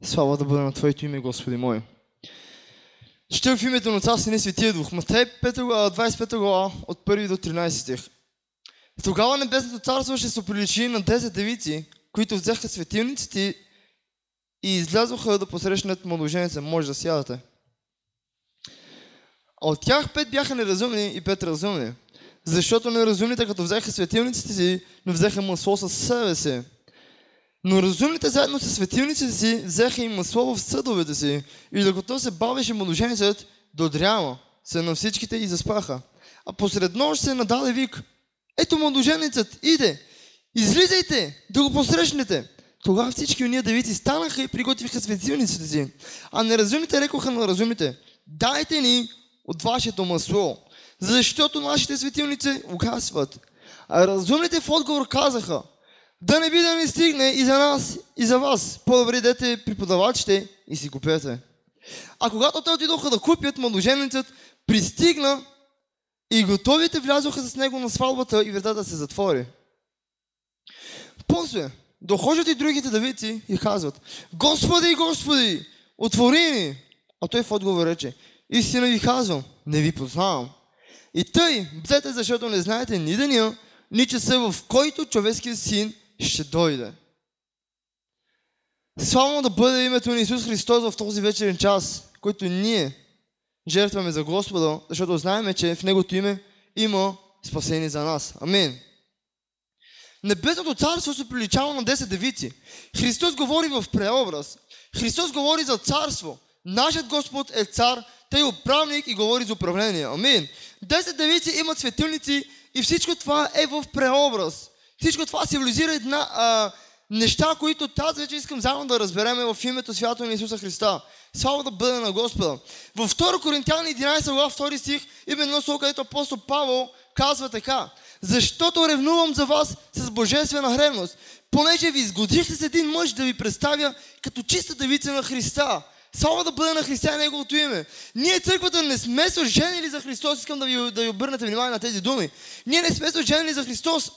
Слава да бъде на Твоето име, Господи мой. Ще в името на Отца, Сина и Светия Дух. Матей 25 глава от 1 до 13 стих. Тогава Небесното царство ще се приличи на 10 девици, които взеха светилниците и излязоха да посрещнат младоженеца. Може да сядате. А от тях 5 бяха неразумни и 5 разумни. Защото неразумните, като взеха светилниците си, не взеха масло със себе си. Но разумните заедно с светилниците си взеха и масло в съдовете си. И докато се бавеше младоженецът, додряма се на всичките и заспаха. А посред нощ се нададе вик: ето младоженецът, иде! Излизайте да го посрещнете! Тогава всички уния девици станаха и приготвиха светилниците си. А неразумните рекоха на разумните: дайте ни от вашето масло, защото нашите светилници угасват. А разумните в отговор казаха: да не би да ни стигне и за нас, и за вас. По-добре идете при продавачите и си купете. А когато те отидоха да купят, младоженецът пристигна и готовите влязоха с него на сватбата и вратата се затвори. После дохождат и другите девици и казват: Господи, Господи, отвори ни! А той в отговор рече: истина ви казвам, не ви познавам. И тъй, бдете, защото не знаете ни деня, ни часа, в който човешкият син ще дойде. Славно да бъде името на Исус Христос в този вечерен час, който ние жертваме за Господа, защото знаем, че в Негото име има спасение за нас. Амин. Небесното царство се приличава на 10 девици. Христос говори в преобраз. Христос говори за царство. Нашият Господ е цар, той е управник и говори за управление. Амин. 10 девици имат светилници и всичко това е в преобраз. Всичко това символизира неща, които тази вече искам заедно да разбереме в името свято на Исуса Христа. Слава да бъде на Господа. Във 2 Коринтияни 11 глава 2 стих, именно слово, където апостол Павел казва така: защото ревнувам за вас с божествена ревност, понеже ви изгодихте с един мъж да ви представя като чиста девица на Христа. Слава да бъде на Христа и Неговото име. Ние църквата не сме се оженили за Христос. Искам да ви обърнете внимание на тези думи. Ние не сме се оженили за Христос,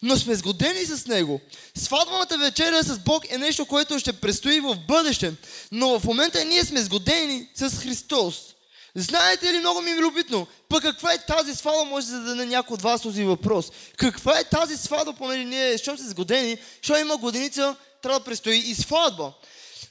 но сме сгодени с Него. Сватбената вечеря с Бог е нещо, което ще предстои в бъдеще. Но в момента ние сме сгодени с Христос. Знаете ли, много ми е любопитно, пък каква е тази сватба, може да даде някой от вас този въпрос. Каква е тази сватба, понеже ние, щом сме сгодени, щом има годиница, трябва да предстои и сватба.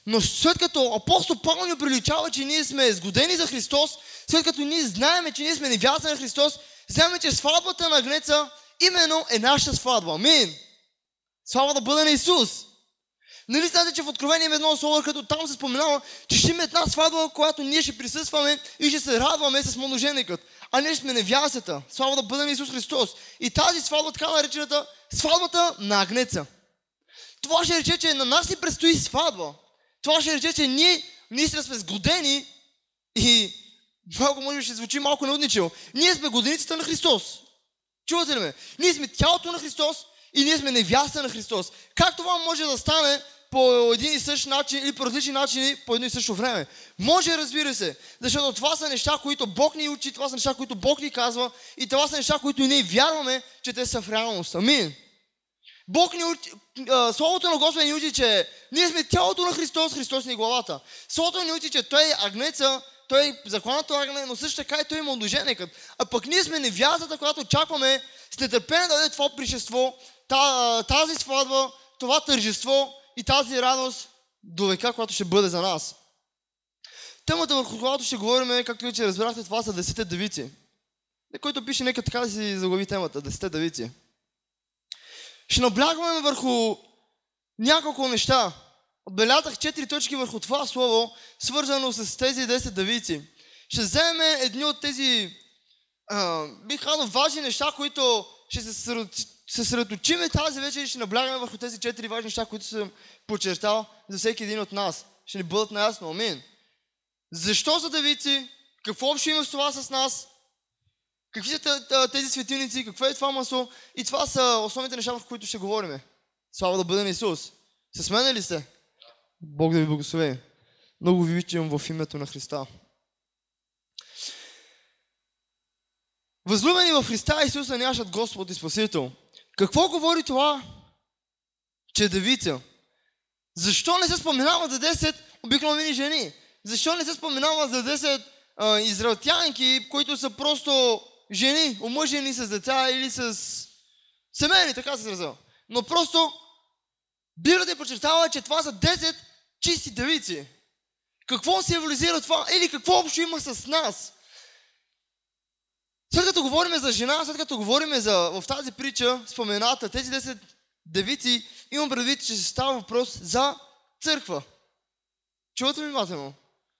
Но след като апостол Павел ни приличава, че ние сме сгодени за Христос, след като ние знаем, че ние сме невяста на Христос, знаем, че сватбата на Агнеца именно е нашата сватба. Амин. Слава да бъде на Исус. Нали знаете, че в Откровение има едно слово, като там се споменава, че ще има една сватба, която ние ще присъстваме и ще се радваме с младоженикът. А ние сме невястата. Слава да бъде на Исус Христос. И тази сватба, така наречената сватбата на Агнеца. Това ще рече, че на нас ни предстои сватба. Това ще рече, че ние наистина сме сгодени и малко може би ще звучи малко неудничево. Ние сме годеницата на Христос. Чувате ли ме? Ние сме тялото на Христос и ние сме невяста на Христос. Как това може да стане по един и същ начин или по различни начини по едно и също време? Може, разбира се, защото това са неща, които Бог ни учи, това са неща, които Бог ни казва и това са неща, които ние вярваме, че те са в реалност. Амин. Бог ни учи, Словото на Господа ни учи, че ние сме тялото на Христос, Христос ни е главата. Словото ни учи, че Той е агнеца, Той е законното агне, но също така и Той е младоженикът. А пък ние сме невястата, която очакваме с нетърпение да даде това пришество, тази сватба, това тържество и тази радост до века, която ще бъде за нас. Темата, върху която ще говорим, както вече разбрахте, това са 10 девици. Който пише, нека така да си заглави темата, 10 девици. Ще наблягаме върху няколко неща. Отбелязах 4 точки върху това слово, свързано с тези 10 девици. Ще вземем едни от тези, бих казал, важни неща, които ще се съсредоточиме тази вечер и ще наблягаме върху тези 4 важни неща, които съм подчертал за всеки един от нас. Ще ни бъдат наясно. Амин. Защо са девици? Какво общо има с това с нас? Какви са тези светилници? Какво е това масло? И това са основните неща, в които ще говорим. Слава да бъде на Исус. С мен ли сте? Бог да ви благослови. Много ви обичам в името на Христа. Възлюбени в Христа Исус е нашият Господ и Спасител. Какво говори това, че е девица? Защо не се споменава за 10 обикновени жени? Защо не се споменава за 10 израелтянки, които са просто жени, омъжени с деца или с семейни, така се изразява. Но просто Библията подчертава, че това са 10 чисти девици. Какво символизира това? Или какво общо има с нас? След като говорим за жена, след като говорим в тази притча, спомената, тези 10 девици, имам предвид, че се става въпрос за църква. Чувате ми внимателно?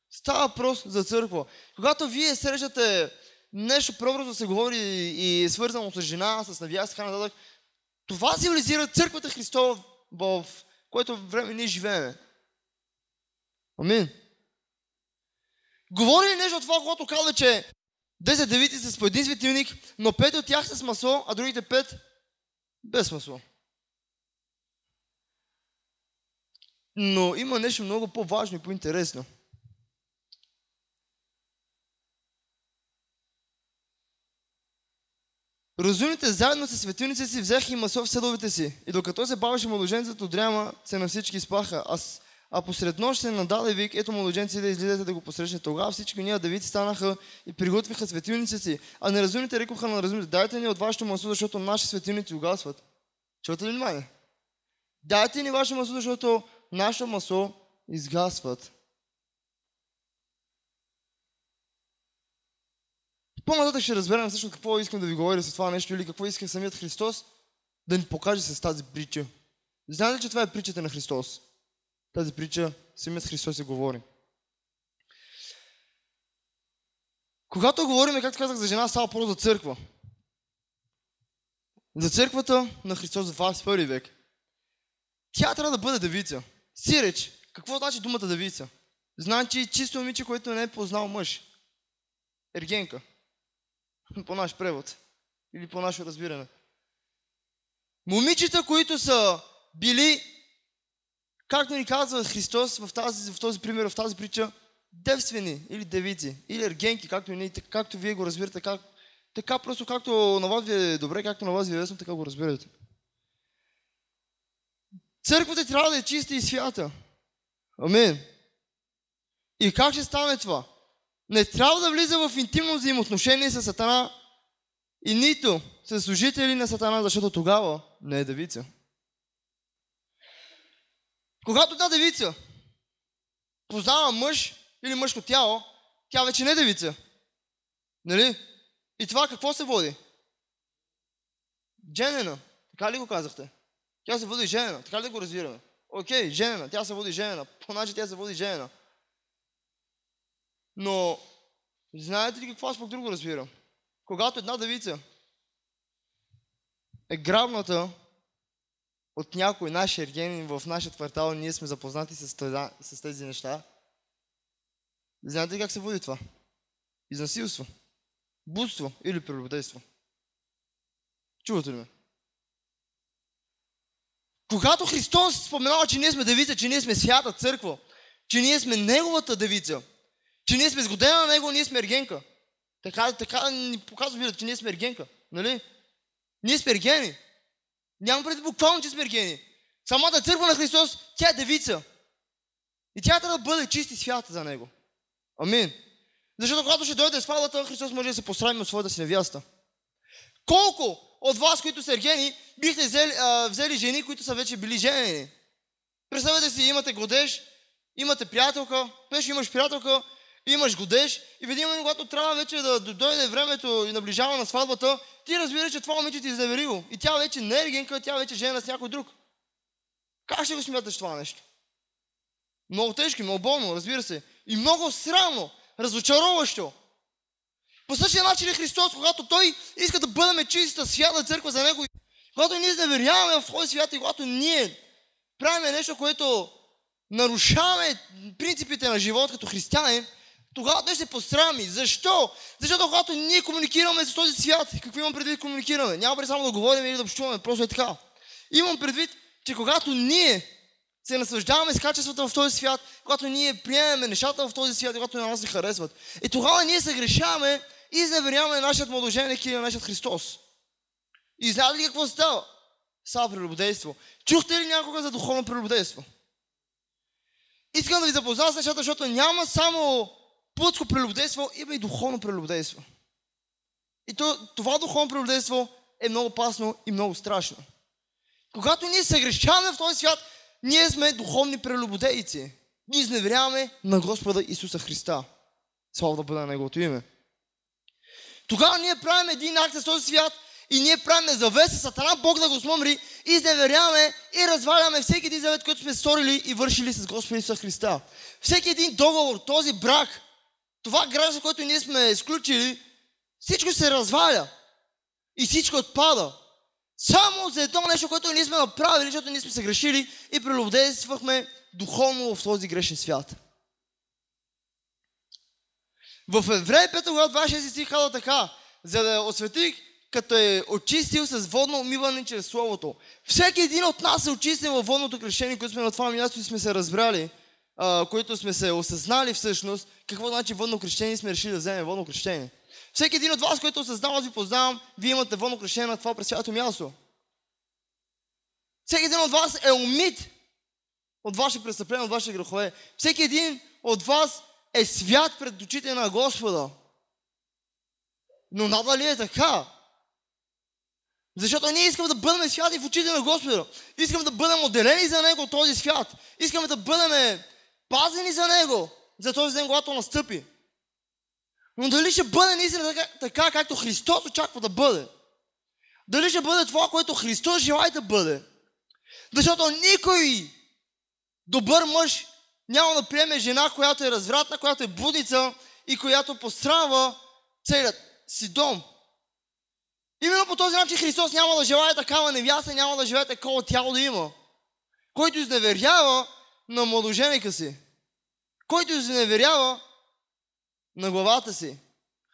Става въпрос за църква. Когато вие срещате нещо по-образно да се говори и свързано с жена, с навяз, така нататък, това символизира църквата Христова, в което време ние живеем. Амин. Говори ли нещо от това, когато казва, че 10 девици са по един светилник, но 5 от тях са с масло, а другите 5 без масло. Но има нещо много по-важно и по-интересно. Разумните заедно с светилниците си взеха и масло в седовете си. И докато се бавеше младоженцът от дряма, се на всички изплаха. А посред нощ се нададе вик, ето младоженци да излизате да го посрещне. Тогава всички ние девици станаха и приготвиха светилниците си. А неразумните рекоха на неразумните, дайте ни от вашето масло, защото наши светилници угасват. Чувате ли внимание? Дайте ни ваше масло, защото нашето масло изгасват. По-нататък ще разберем всъщност какво искам да ви говоря с това нещо или какво иска самият Христос да ни покаже с тази притча. Знаете ли, че това е притчата на Христос? Тази притча самият Христос се говори. Когато говорим, както казах, за жена, става просто за църква. За църквата на Христос в 21 век. Тя трябва да бъде девица. Сиреч. Какво значи думата девица? Значи чисто момиче, което не е познал мъж. Ергенка. По наш превод. Или по наше разбиране. Момичета, които са били, както ни казва Христос в този пример, в тази притча, девствени или девици, или ергенки, както вие го разбирате, така просто както на вас ви е добре, както на вас ви е лесно, така го разбирате. Църквата трябва да е чиста и свята. Амин. И как ще стане това? Не трябва да влиза в интимно взаимоотношение с Сатана и нито с служители на Сатана, защото тогава не е девица. Когато една девица познава мъж или мъжко тяло, тя вече не е девица. Нали? И това какво се води? Женена. Така ли го казахте? Тя се води женена. Така ли да го разбираме? Окей, женена. Тя се води женена. По начин тя се води женена. Но знаете ли какво аз пък друго разбирам? Когато една девица е грабната от някой наш ергенин в нашия квартал, ние сме запознати с тези неща. Знаете ли как се води това? Изнасилство, блудство или прелюбодейство. Чувате ли ме? Когато Христос споменава, че ние сме девица, че ние сме свята църква, че ние сме Неговата девица, че ние сме сгодена на Него, ние сме ергенка. Така ни показва Библията, че ние сме ергенка. Нали? Ние сме ергени. Няма преди буквално, че сме ергени. Самата църква на Христос, тя е девица. И тя трябва да бъде чиста и свята за Него. Амин. Защото когато ще дойде сватбата, Христос може да се посрами от своята си невяста. Колко от вас, които са ергени, бихте взели жени, които са вече били женени? Представете си, имате годеж, имате приятелка, нещо имаш приятелка, имаш годеж и в един момент, когато трябва вече да дойде времето и наближава на сватбата, ти разбираш, че това момиче ти е изневерило. И тя вече не е ергенка, тя вече е жена с някой друг. Как ще го смяташ това нещо? Много тежко, много болно, разбира се. И много срамно, разочароващо. По същия начин е Христос, когато Той иска да бъдем чиста, свята църква за Него. Когато ние изневеряваме в Твой свят и когато ние правим нещо, което нарушаваме принципите на живот като християни, тогава Той се посрами. Защо? Защото когато ние комуникираме с този свят, какво имам предвид комуникираме? Няма преди само да говорим или да общуваме, просто е така. Имам предвид, че когато ние се наслаждаваме с качествата в този свят, когато ние приемаме нещата в този свят, когато на нас се харесват, и тогава ние се грешаваме и изневеряваме нашият младоженик или нашият Христос. И знаете ли какво става? Става прелюбодейство. Чухте ли някога за духовно прелюбодейство? Искам да ви запозная с нещата, защото няма само плътско прелюбодейство, има и духовно прелюбодейство. И това духовно прелюбодейство е много опасно и много страшно. Когато ние съгрешаваме в този свят, ние сме духовни прелюбодейци. Ние изневеряваме на Господа Исуса Христа. Слава да бъде на Неговото име. Тогава ние правим един акт с този свят и ние правим завеса, Сатана, Бог да го смъмри, и изневеряваме и разваляме всеки един завет, който сме сторили и вършили с Господа Исуса Христа. Всеки един договор, този брак, това гражданство, което ние сме изключили, всичко се разваля и всичко отпада. Само за едно нещо, което ние сме направили, защото ние сме се грешили и прелюбодействахме духовно в този грешен свят. В Евреи 5 глава 26 стих казва така: за да освети, като е очистил с водно умиване чрез Словото. Всеки един от нас е очистен във водното кръщение, което сме на това място и сме се разбрали, които сме се осъзнали всъщност какво значи водно кръщение и сме решили да вземем водно кръщение. Всеки един от вас, който осъзнава, аз ви познавам, вие имате водно кръщение на това пресвято място. Всеки един от вас е умит от ваши престъпления, от ваши грехове. Всеки един от вас е свят пред очите на Господа. Но надали е така? Защото ние искаме да бъдем святи в очите на Господа. Искаме да бъдем отделени за Него от този свят. Искаме да бъдем пазени за Него, за този ден, когато настъпи. Но дали ще бъде наистина така, както Христос очаква да бъде? Дали ще бъде това, което Христос желае да бъде? Защото никой добър мъж няма да приеме жена, която е развратна, която е блудница и която пострадва целият си дом. Именно по този начин Христос няма да желае такава невяста, няма да желае такова тяло да има. Който изневерява на младоженика си, който изневерява на главата си.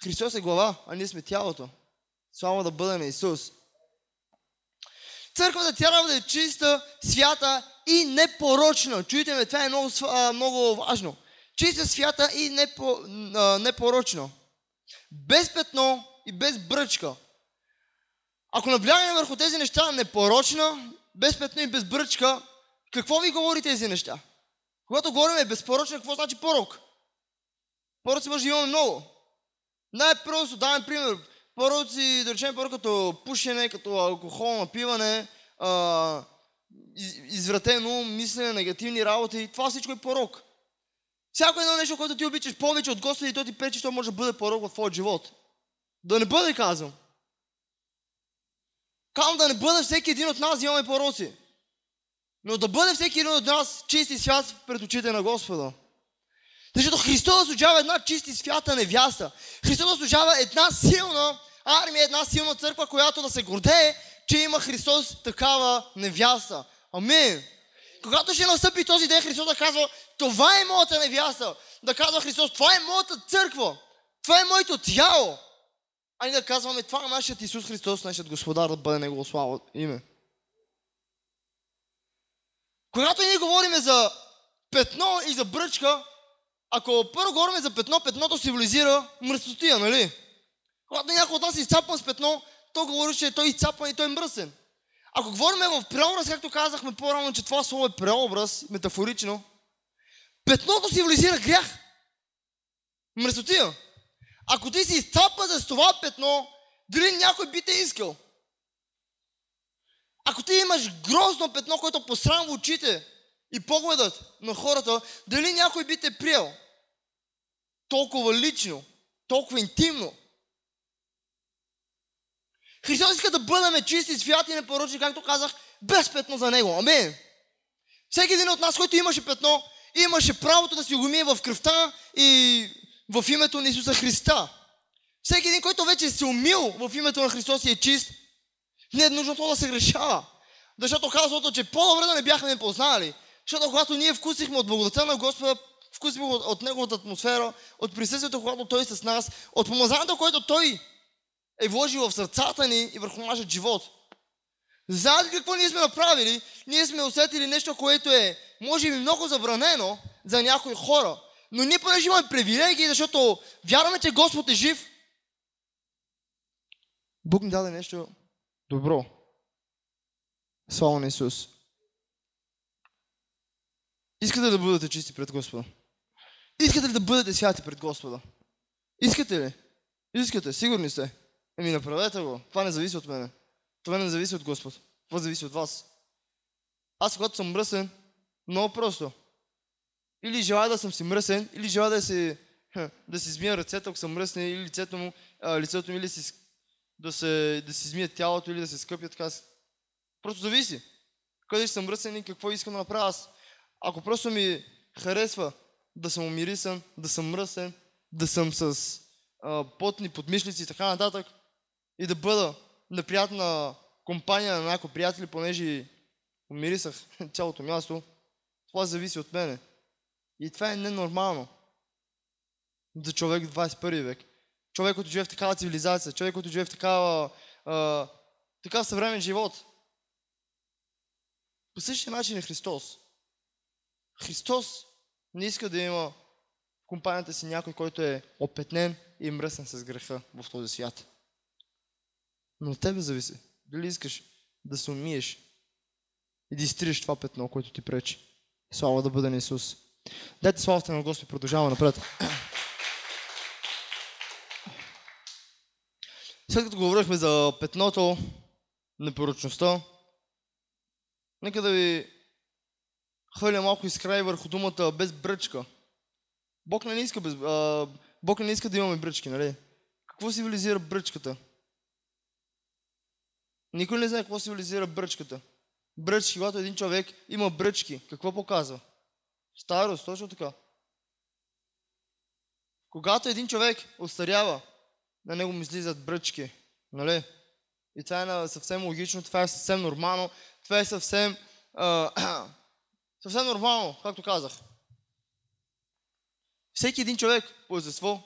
Христос е глава, а ние сме тялото. Слава да бъде на Исус. Църквата трябва да е чиста, свята и непорочна. Чуйте ме, това е много важно. Чиста, свята и непорочна. Без петно и без бръчка. Ако наблягаме върху тези неща, непорочна, без петно и без бръчка, какво ви говори тези неща? Когато говорим безпорочна, какво значи порок? Пороци може да имаме много. Най-просто даваме пример. Пороци, да речем, порок като пушене, като алкохол, напиване, извратено мислене, негативни работи. Това всичко е порок. Всяко едно нещо, което ти обичаш повече от Господа и то ти пречи, то може да бъде порок в твоят живот. Да не бъде казано. Казвам да не бъде всеки един от нас, имаме пороци. Но да бъде всеки един от нас чист и свят пред очите на Господа. Защото Христос заслужава една чиста и свята невяста. Христос заслужава една силна армия, една силна църква, която да се гордее, че има Христос такава невяста. Амин. Когато ще настъпи този ден, Христос да казва: това е моята невяста. Да казва Христос: това е моята църква. Това е моето тяло. А ние да казваме: това е нашият Исус Христос, нашият Господар, да бъде Негово слава име. Когато ние говорим за петно и за бръчка, ако първо говорим за петно, петното символизира мръсотия, нали? Когато някой от нас е изцапан с петно, то говори, че той е изцапан и той е мръсен. Ако говорим в преобраз, както казахме по-рано, че това слово е преобраз, метафорично, петното символизира грях. Мръсотия. Ако ти си изцапан с това петно, дали някой би те искал? Ако ти имаш грозно петно, което посрамва очите и погледът на хората, дали някой би те приел? Толкова лично, толкова интимно. Христос иска да бъдем чисти, святи и непорочни, както казах, без петно за Него. Амин. Всеки един от нас, който имаше петно, имаше правото да си го мие в кръвта и в името на Исуса Христа. Всеки един, който вече се умил в името на Христос и е чист, не е нужно това да се грешава. Защото казвато, че по-добре да не бяхме не познали. Защото когато ние вкусихме от благодата на Господа, вкусихме от Неговата атмосфера, от присъствието, когато Той е с нас, от помазанието, което Той е вложил в сърцата ни и върху нашия живот. Знаете какво ние сме направили? Ние сме усетили нещо, което е, може би, много забранено за някои хора. Но ние понеже имаме привилегии, защото вярваме, че Господ е жив, Бог ни даде нещо добро. Слава на Исус. Искате ли да бъдете чисти пред Господа? Искате ли да бъдете святи пред Господа? Искате ли? Искате, сигурни сте. Направете го. Това не зависи от мене. Това не зависи от Господ. Това зависи от вас. Аз когато съм мръсен, много просто. Или желая да съм си мръсен, или желая да си измия ръцете, ако съм мръсен, или лицето му, или да си измия тялото, или да се скъпя така. Просто зависи. Къде ще съм мръсен и какво искам да направя аз. Ако просто ми харесва да съм умирисан, да съм мръсен, да съм с потни подмишлици и така нататък, и да бъда на приятна компания на някои приятели, понеже умирисах цялото място, това зависи от мене. И това е ненормално за човек в 21 век. Човек, който живее в такава цивилизация, човек, който живее в такава съвременен живот. По същия начин е Христос. Христос не иска да има в компанията си някой, който е опетнен и мръсен с греха в този свят. Но от тебе зависи. Дали искаш да се умиеш и да изтриеш това петно, което ти пречи. Слава да бъде на Исус. Дайте славата на Господ, продължаваме напред. След като говорихме за петното, непорочността, нека да ви хвърля малко изкрай върху думата без бръчка. Бог не иска да имаме бръчки, нали? Какво символизира бръчката? Никой не знае какво символизира бръчката. Бръчки, когато един човек има бръчки, какво показва? Старост, точно така. Когато един човек остарява, на него му излизат бръчки, нали? И това е съвсем логично, това е съвсем нормално, това е съвсем нормално, както казах. Всеки един човек по естество,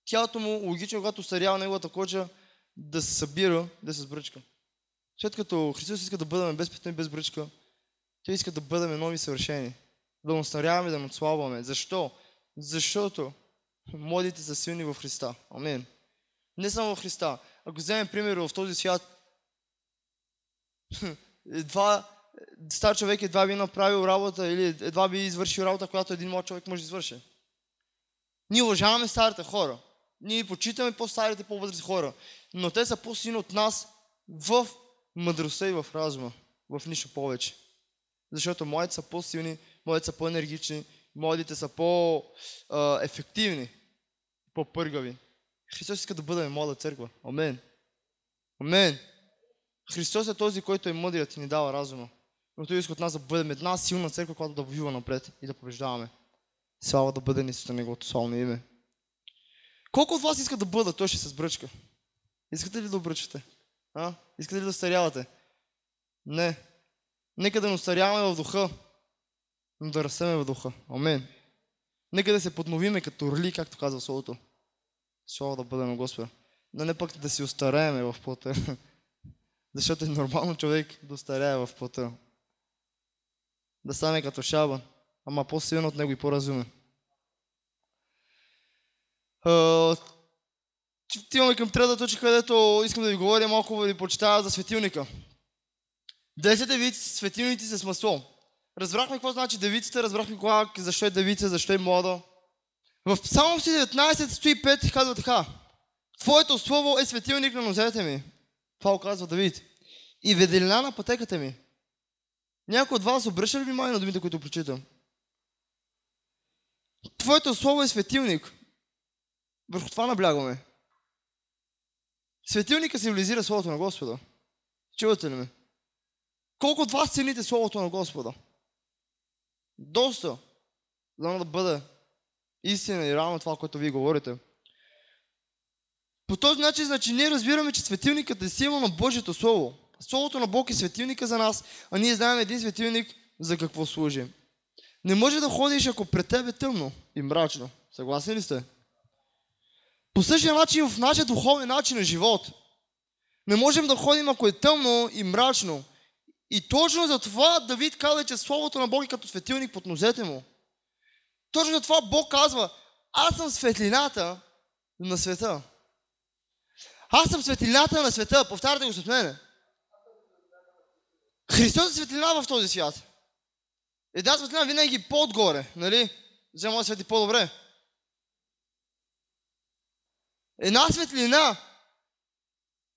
тялото му логично, когато остарява неговата кожа, да се събира, да се сбръчка. След като Христос иска да бъдем без петно и без бръчка, Той иска да бъдем нови съвършени, да настаряваме, да надслабваме. Защо? Защото младите са силни в Христа. Амин. Не само в Христа. Ако вземем пример в този свят, стар човек едва би направил работа или едва би извършил работа, която един млад човек може да извърши. Ние уважаваме старите хора. Ние почитаме по-старите, по-възрастни хора. Но те са по-силни от нас в мъдростта и в разума. В нищо повече. Защото младите са по-силни, младите са по-енергични, младите са по-ефективни, по-пъргави. Христос иска да бъдем млада църква. Амен. Амен. Христос е този, който е мъдрият и ни дава разума. Но Той иска от нас да бъдем една силна църква, която да воюва напред и да побеждаваме. Слава да бъде на Неговото славно име. Колко от вас искат да бъдат точно с бръчка? Искате ли да обръчвате? Искате ли да старявате? Не. Нека да не остаряваме в духа, но да растеме в духа. Амен. Нека да се подновиме като орли, както казва Словото. Слава да бъде на Господа. Но не пък да си остарееме в плътта. Защото е нормално човек да остарее в плътта. Да стане като Шаба, ама по-силен от него и по-разумен. Отиваме към трета точка, където искам да ви говоря малко, да ви почитая за светилника. 10 девици, светилници с масло. Разбрахме какво значи девицата, разбрахме защо е девица, защо е млада. В Псалом 19 стои 5 и казва така: Твоето слово е светилник на нозете ми. Това оказва Давид. И веделина на пътеката ми. Някой от вас обръща ли внимание на думите, които прочитам? Твоето слово е светилник. Върху това наблягаме. Светилника символизира Словото на Господа. Чувате ли ме? Колко от вас цените Словото на Господа? Доста. За да бъде истина и реално това, което вие говорите. По този начин, ние разбираме, че светилникът е символ на Божието Слово. Словото на Бог е светилника за нас, а ние знаем един светилник за какво служи. Не може да ходиш, ако пред тебе е тъмно и мрачно. Съгласни ли сте? По същия начин в нашия духовен начин на живот. Не можем да ходим, ако е тъмно и мрачно. И точно за това Давид каза, че Словото на Бог е като светилник под нозете му. Точно за това Бог казва: аз съм светлината на света. Аз съм светлината на света. Повтаряте го след мене. Христос е светлина в този свят. Една светлина винаги по-отгоре, нали? За да може да свети по-добре. Една светлина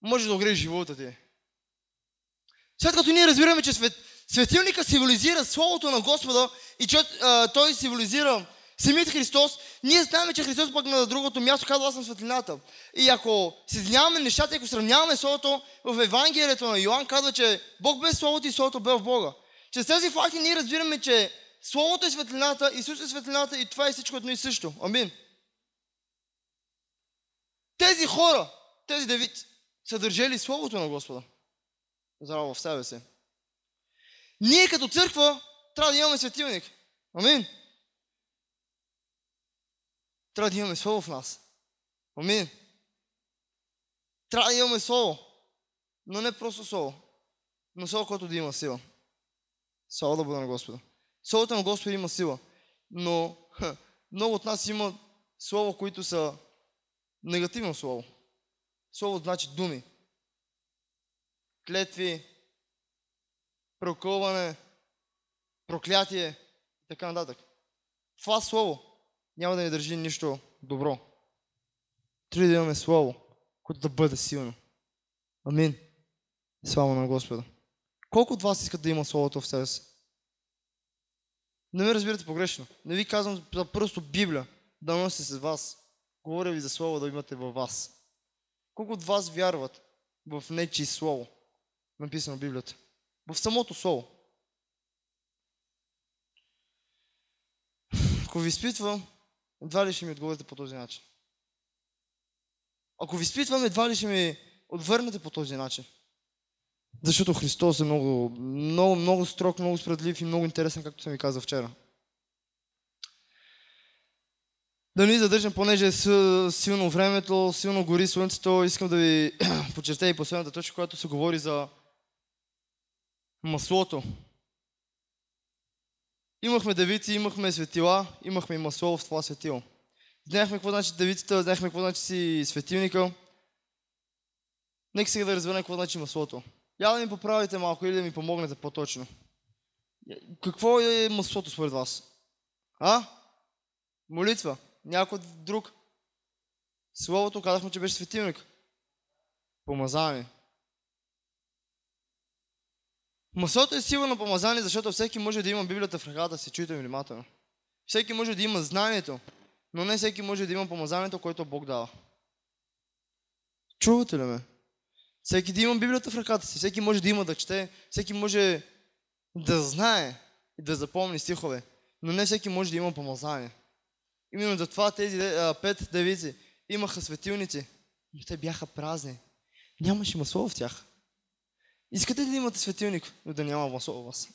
може да огрее живота ти. След като ние разбираме, че светилника символизира Словото на Господа и че той символизира самият Христос, ние знаем, че Христос пък на другото място казва: аз съм светлината. И ако съединяваме нещата, ако сравняваме Словото в Евангелието на Йоан, казва, че Бог бе в Словото и Словото бе в Бога. Чрез тези факти ние разбираме, че Словото е светлината, Исус е светлината и това е всичко едно и също. Амин. Тези хора, тези девици, са държали Словото на Господа здраво в себе си. Ние като църква трябва да имаме светилник. Амин. Трябва да имаме Слово в нас. Амин. Трябва да имаме Слово. Но не просто Слово. Но Слово, което да има сила. Слава да бъде на Господа. Словото на Господа има сила. Но много от нас има Слово, които са негативно Слово. Слово значи думи. Клетви, прокълване, проклятие и така нататък. Това Слово няма да ни държи нищо добро. Трябва да имаме Слово, което да бъде силно. Амин. Слава на Господа. Колко от вас искат да има Словото в себе си? Не ме разбирате погрешно. Не ви казвам за просто Библия да носи с вас. Говоря ви за Слово да имате във вас. Колко от вас вярват в нечие Слово, написано в Библията? В самото Слово. Ако ви изпитвам, едва ли ще ми отговорите по този начин. Ако ви изпитвам, едва ли ще ми отвърнете по този начин. Защото Христос е много строг, много справедлив и много интересен, както съм ви казал вчера. Да не задържам, понеже е силно времето, силно гори слънцето, искам да ви подчертая и последната точка, която се говори за маслото. Имахме девици, имахме светила, имахме и масло в това светило. Знаехме какво значи девицата, знаехме какво значи си светилника. Нека сега да разберем какво значи маслото. Я да ми поправите малко или да ми помогнете по-точно. Какво е маслото според вас? Молитва. Някой друг. Словото казахме, че беше светилник. Помазание. Маслото е сила на помазание, защото всеки може да има Библията в ръката си, чуйте ми внимателно. Всеки може да има знанието, но не всеки може да има помазанието, което Бог дава. Чувате ли ме? Всеки да има Библията в ръката си, всеки може да има да чете, всеки може да знае и да запомни стихове, но не всеки може да има помазание. Именно за това тези 5 девици имаха светилници, но те бяха празни. Нямаше масло в тях. Искате ли да имате светилник, но да няма масло в вас?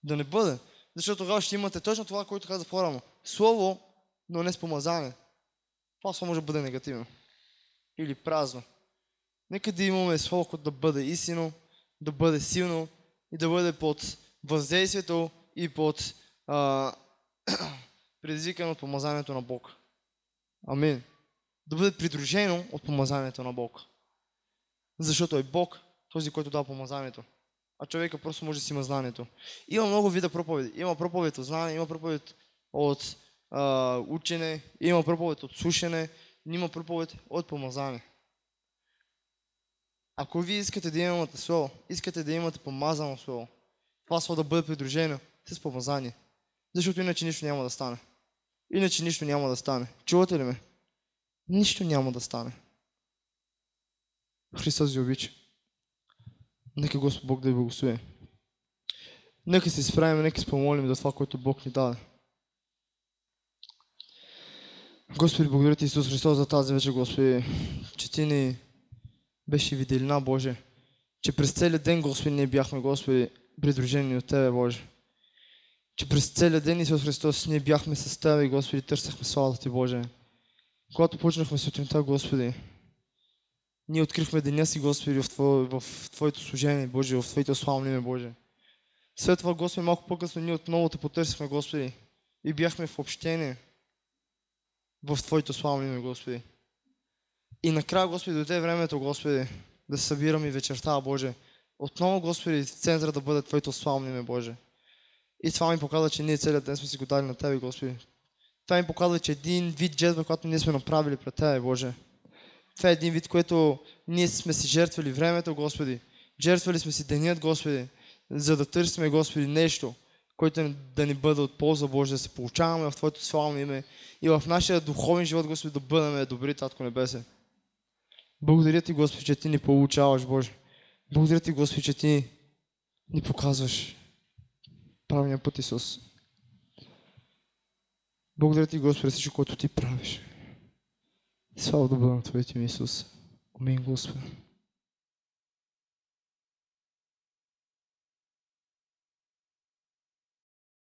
Да не бъде. Защото тогава ще имате точно това, което казах по-рано. Слово, но не с помазание. Това слово може да бъде негативно. Или празно. Нека да имаме слово, което да бъде истинно, да бъде силно и да бъде под въздействието и под предизвикано от помазанието на Бог. Амин. Да бъде придружено от помазанието на Бог. Защото е Бог този, който дава помазанието. А човека просто може да си има знанието. Има много вида проповеди. Има проповед от знание, има проповед от учене, има проповед от слушане, има проповед от помазание. Ако вие искате да имате слово, искате да имате помазано слово, това слово да бъде придружено с помазание. Защото иначе нищо няма да стане. Иначе нищо няма да стане. Чувате ли ме? Нищо няма да стане. Христос ви обича. Нека Господ Бог да ви благослови. Нека се изправим, нека се помолим за това, което Бог ни даде. Господи, благодаря ти, Исус Христос, за тази вечер, Господи, че ти ни беше виделина, Боже, че през целия ден, Господи, ние бяхме, Господи, придружени от Тебе, Боже. Че през целия ден, Исус Христос, ние бяхме с Тебе, Господи, търсахме славата Ти, Боже. Когато почнахме сутринта, Господи, ние открихме деня си, Господи, в Твоето служение, Боже, в Твоето славно име, Боже. След това, Господи, малко по-късно ние отново Те потърсихме, Господи, и бяхме в общение в Твоето славно име, Господи. И накрая, Господи, дойде времето, Господи, да се събираме вечерта, Боже. Отново, Господи, в центъра да бъде Твоето славно име, Боже. И това ми показва, че ние целият ден сме си го дали на Тебе, Господи. Това ми показва, че един вид жертва, която ние сме направили пред Тебе, Боже. Това е един вид, което ние сме си жертвали времето, Господи. Жертвали сме си денят, Господи, за да търсиме, Господи, нещо, което да ни бъде от полза, Боже, да се получаваме в Твоето славно име и в нашия духовен живот, Господи, да бъдем добри, Татко Небесе. Благодаря Ти, Господи, че Ти ни получаваш, Боже. Благодаря Ти, Господи, че Ти ни показваш правилния път, Исус. Благодаря Ти, Господи, всичко, което Ти правиш. Слава да бъде на Твоите име, Исус. Амин, Господи.